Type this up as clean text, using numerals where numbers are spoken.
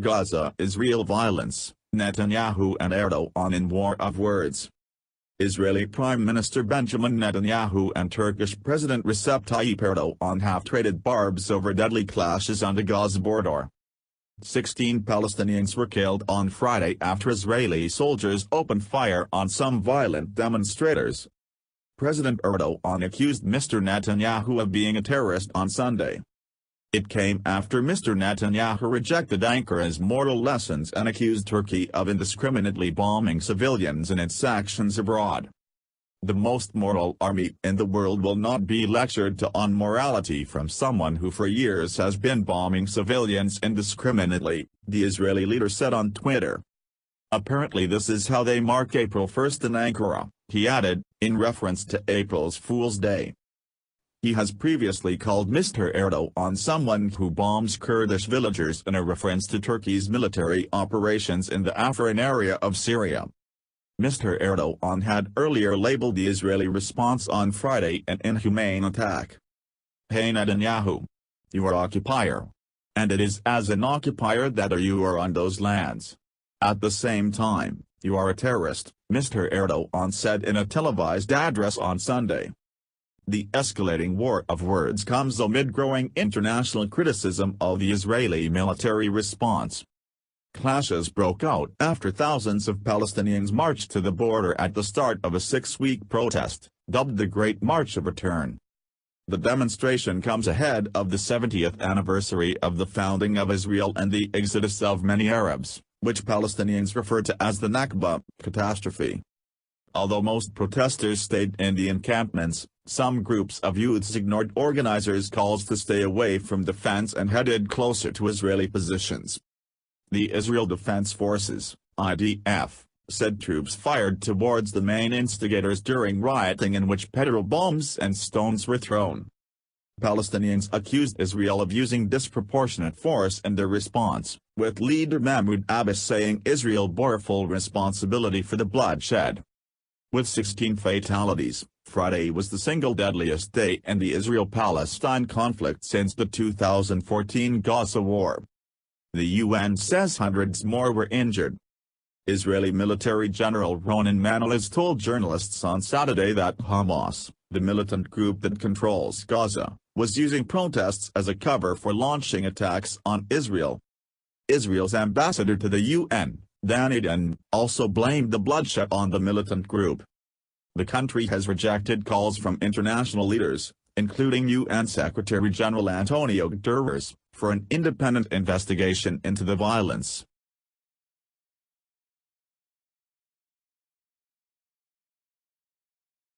Gaza-Israel violence, Netanyahu and Erdogan in war of words. Israeli Prime Minister Benjamin Netanyahu and Turkish President Recep Tayyip Erdogan have traded barbs over deadly clashes on the Gaza border. 16 Palestinians were killed on Friday after Israeli soldiers opened fire on some violent demonstrators. President Erdogan accused Mr Netanyahu of being a terrorist on Sunday. It came after Mr Netanyahu rejected Ankara's moral lessons and accused Turkey of indiscriminately bombing civilians in its actions abroad. The most moral army in the world will not be lectured to on morality from someone who for years has been bombing civilians indiscriminately, the Israeli leader said on Twitter. Apparently this is how they mark April 1st in Ankara, he added, in reference to April's Fool's Day. He has previously called Mr Erdogan someone who bombs Kurdish villagers in a reference to Turkey's military operations in the Afrin area of Syria. Mr Erdogan had earlier labeled the Israeli response on Friday an inhumane attack. "Hey Netanyahu. You are occupier. And it is as an occupier that you are on those lands. At the same time, you are a terrorist," Mr Erdogan said in a televised address on Sunday. The escalating war of words comes amid growing international criticism of the Israeli military response. Clashes broke out after thousands of Palestinians marched to the border at the start of a 6-week protest, dubbed the Great March of Return. The demonstration comes ahead of the 70th anniversary of the founding of Israel and the exodus of many Arabs, which Palestinians refer to as the Nakba catastrophe. Although most protesters stayed in the encampments, some groups of youths ignored organizers' calls to stay away from the fence and headed closer to Israeli positions. The Israel Defense Forces, IDF, said troops fired towards the main instigators during rioting in which petrol bombs and stones were thrown. Palestinians accused Israel of using disproportionate force in their response, with leader Mahmoud Abbas saying Israel bore full responsibility for the bloodshed. With 16 fatalities, Friday was the single deadliest day in the Israel-Palestine conflict since the 2014 Gaza war. The UN says hundreds more were injured. Israeli military general Ronen Manolis told journalists on Saturday that Hamas, the militant group that controls Gaza, was using protests as a cover for launching attacks on Israel. Israel's ambassador to the UN, Danny Dunn, also blamed the bloodshed on the militant group. The country has rejected calls from international leaders, including UN Secretary-General Antonio Guterres, for an independent investigation into the violence.